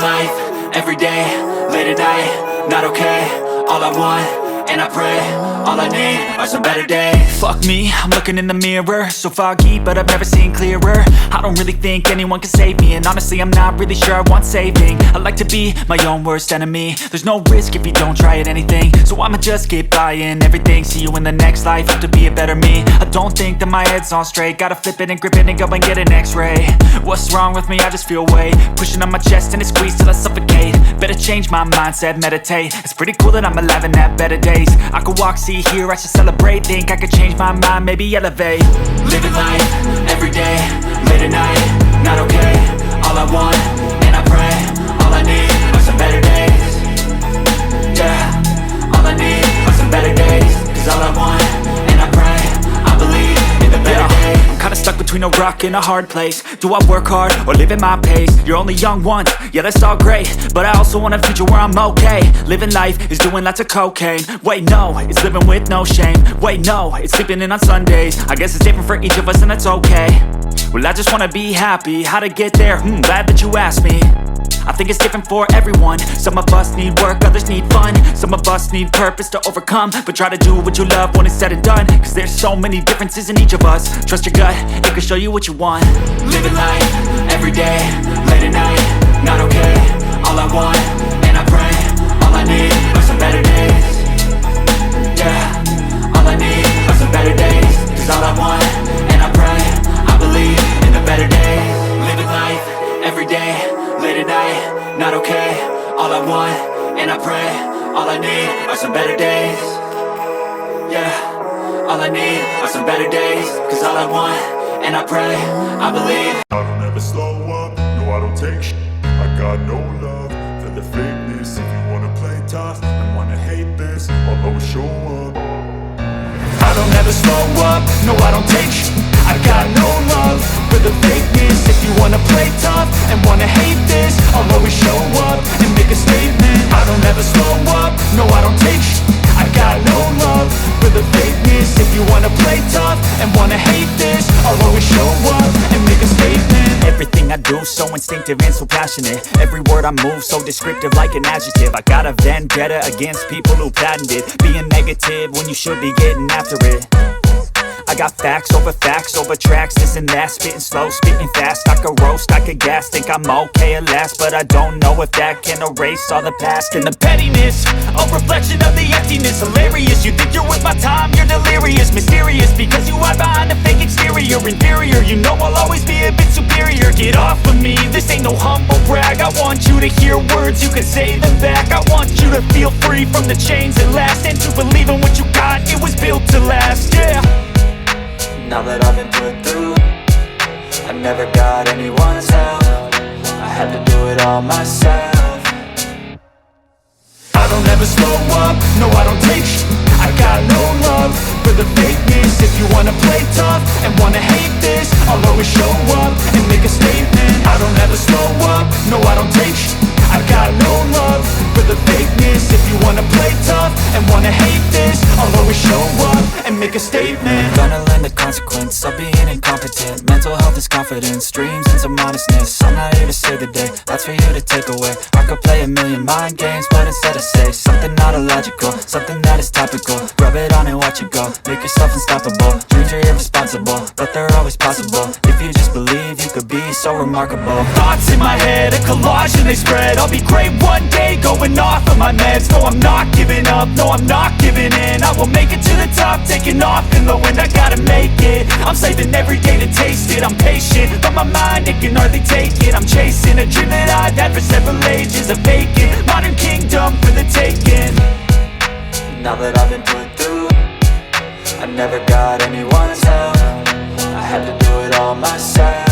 life, everyday, late at night, not okay. All I want, and I pray, all I need are some better days. Fuck me, I'm looking in the mirror, so foggy, but I've never seen clearer. I don't really think anyone can save me, and honestly I'm not really sure I want saving. I like to be my own worst enemy. There's no risk if you don't try at anything, so I'ma just keep buying everything. See you in the next life, have to be a better me. I don't think that my head's on straight, gotta flip it and grip it and go and get an x-ray. What's wrong with me? I just feel weight pushing on my chest and it squeezes till I suffocate. Better change my mindset, meditate. It's pretty cool that I'm alive and have better days. I could walk, see, hear, I should celebrate. Think I could change my mind, maybe elevate. Living life, everyday, late at night, not okay. All I want, and I pray, all I need are some better days. Yeah, all I need are some better days. Cause all I want, and I pray, I believe in the better days. I'm kinda stuck between a rock and a hard place. Do I work hard or live at my pace? You're only young once, yeah that's all great, but I also want a future where I'm okay. Living life is doing lots of cocaine. Wait no, it's living with no shame. Wait no, it's sleeping in on Sundays. I guess it's different for each of us and that's okay. Well I just wanna be happy, how to get there? Glad that you asked me. I think it's different for everyone. Some of us need work, others need fun. Some of us need purpose to overcome. But try to do what you love when it's said and done. Cause there's so many differences in each of us. Trust your gut, it can show you what you want. Living life, everyday, late at night, not okay. All I want, and I pray, all I need are some better days. Yeah, all I need are some better days. Cause all I want, and I pray, I believe in the better days. Living life, everyday, late at night, not okay. All I want, and I pray, all I need are some better days. Yeah, all I need are some better days. Cause all I want, and I pray, I believe. I don't ever slow up, no I don't take shit. I got no love for the fakeness. If you wanna play tough and wanna hate this, I'll always show up. I don't ever slow up, no I don't take shit. I got no love for the fakeness. If you wanna play tough and wanna hate this, I'll always show up and make a statement. I don't ever slow up, no I don't take shit. I got no love for the fakeness. If you wanna play tough and wanna hate this, I'll always show up and make a statement. Everything I do so instinctive and so passionate. Every word I move so descriptive like an adjective. I got a vendetta against people who patented being negative when you should be getting after it. I got facts over tracks, this and that. Spitting slow, spitting fast, I could roast, I could gas. Think I'm okay at last, but I don't know if that can erase all the past. And the pettiness, a reflection of the emptiness. Hilarious, you think you're with my time, you're delirious. Mysterious, because you hide behind a fake exterior. Inferior, you know I'll always be a bit superior. Get off of me, this ain't no humble brag. I want you to hear words, you can say them back. I want you to feel free from the chains that last, and to believe in what you got, it was built to last, yeah. Now that I've been put through, I never got anyone's help. I had to do it all myself. I don't ever slow up, no I don't take shit. I got no love for the fakeness. If you wanna play tough and wanna hate this, I'll always show up and make a statement. I don't ever slow up, no I don't take shit. I got no love for the fakeness. If you wanna play tough and wanna hate this, I'll always show up and make a statement. Gonna learn the consequence of being incompetent. Mental health is confidence, dreams and some honestness. I'm not here to save the day, that's for you to take away. I could play a million mind games, but instead I say something not illogical, something that is topical. Rub it on and watch it go, make yourself unstoppable. Dreams are irresponsible, but they're always possible. If you just believe, you could be so remarkable. Thoughts in my head, a collage and they spread. I'll be great one day, going off of my meds. No, I'm not giving up, no, I'm not giving in. I will make it to the top, taking off in the wind. I gotta make it, I'm saving every day to taste it. I'm patient, but my mind, it can hardly take it. I'm chasing a dream that I've had for several ages. A vacant, modern kingdom for the taking. Now that I've been put through, I never got anyone's help. I had to do it all myself.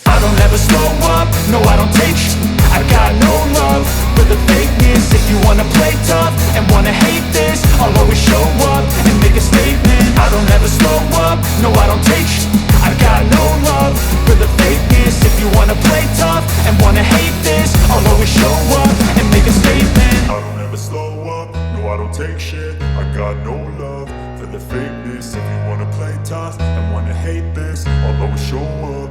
I don't ever slow up, no I don't take shit. I got no love for the fakeness. If you wanna play tough and wanna hate this, I'll always show up and make a statement. I don't ever slow up, no I don't take shit. I got no love for the fakeness. If you wanna play tough and wanna hate this, I'll always show up and make a statement. I don't ever slow up, no I don't take shit. I got no love for the fakeness. If you wanna play tough and wanna hate this, I'll always show up.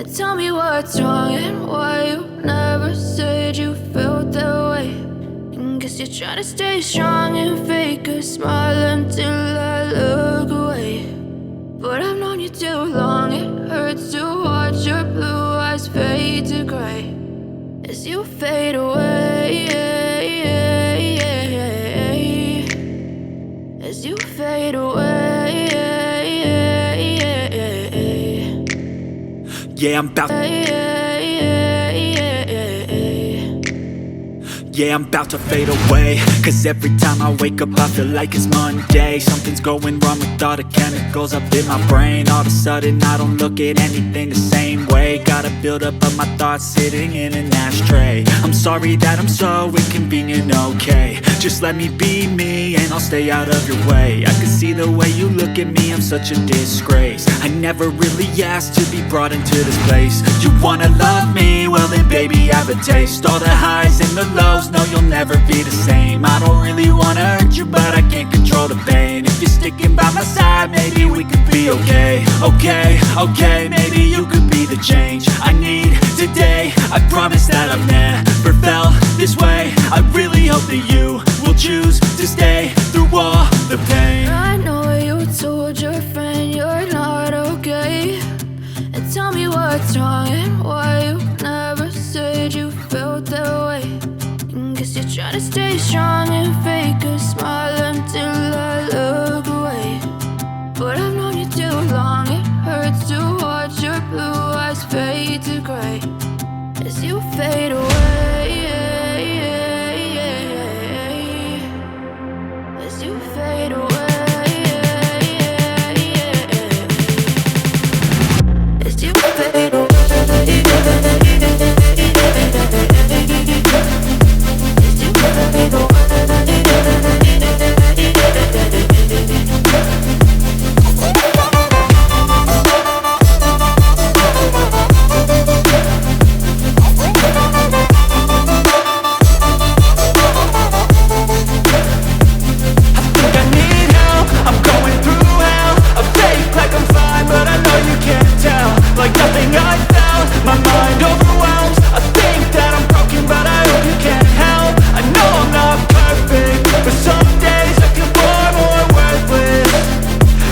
And tell me what's wrong and why you never said you felt that way. And guess you're trying to stay strong and fake a smile until I look away. But I've known you too long, it hurts to watch your blue eyes fade to gray as you fade away, as you fade away. Yeah, I'm about to fade away. Cause every time I wake up I feel like it's Monday. Something's going wrong with all the chemicals up in my brain. All of a sudden I don't look at anything the same way. Got a buildup of my thoughts sitting in an ashtray. I'm sorry that I'm so inconvenient, okay. Just let me be me and I'll stay out of your way. I can see the way you look at me, I'm such a disgrace. I never really asked to be brought into this place. You wanna love me? Well then baby have a taste. All the highs and the lows, no you'll never be the same. I don't really wanna hurt you but I can't control the pain. If you're sticking by my side maybe we could be okay. Okay, maybe you could be the change I need today. I promise that I've never felt this way. I really hope that you will choose to stay through all the pain. I know you told your friend you're not okay. And tell me what's wrong and why you never said you felt that way. And guess you're trying to stay strong and fake a smile until I look away. But I've known you too long, it hurts to watch your blue eyes fade to gray as you fade away, as you fade away, as you fade away, as you fade away. Like nothing I found, my mind overwhelms. I think that I'm broken, but I hope you can't help. I know I'm not perfect, but some days I feel far more worthless.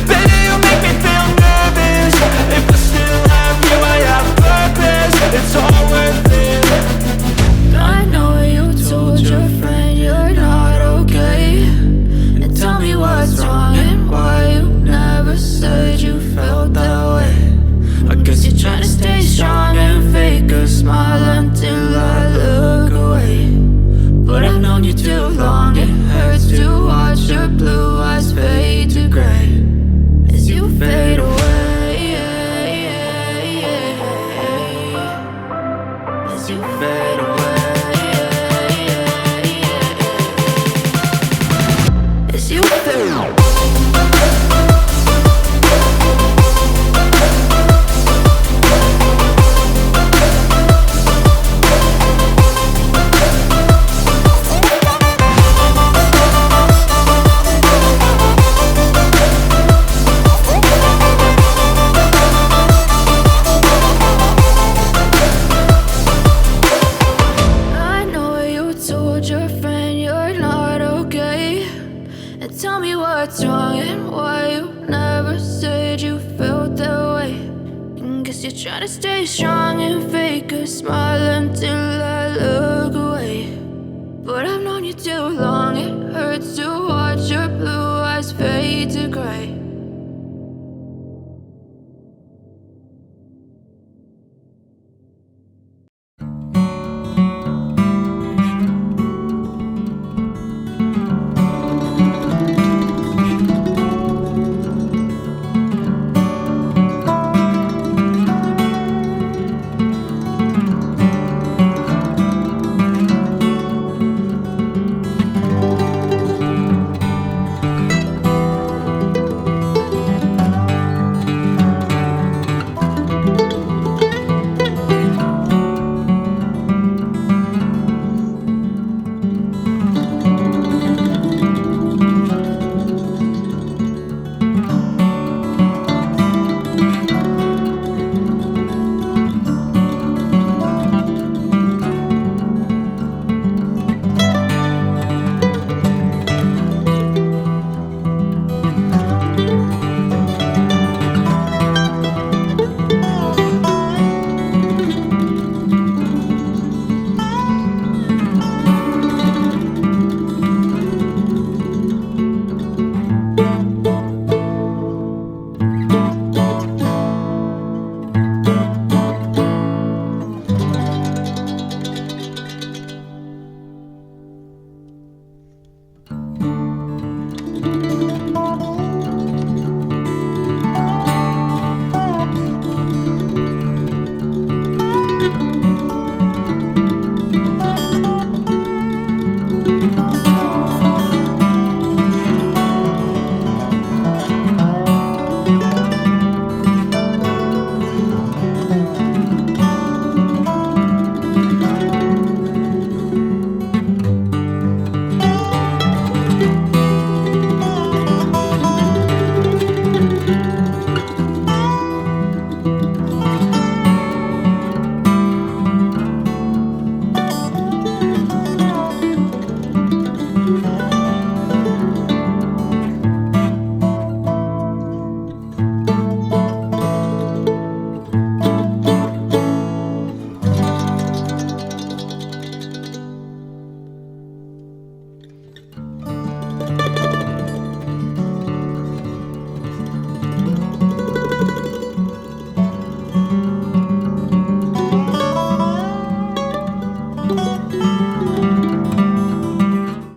Baby, you make me feel nervous. If I still have you, I have purpose. It's all worth it. I know you told your friend you're not okay. And tell me what's wrong and why you never said you felt that way. I guess you're trying to stay strong and fake a smile until I look away. But I've known you too long, it hurts to watch your blue eyes fade to gray as you fade away, as you fade away, as you fade away. Tell me what's wrong and why you never said you felt that way. And guess you're trying to stay strong and fake a smile until I look away. But I've known you too long, it hurts to watch your blue eyes fade to gray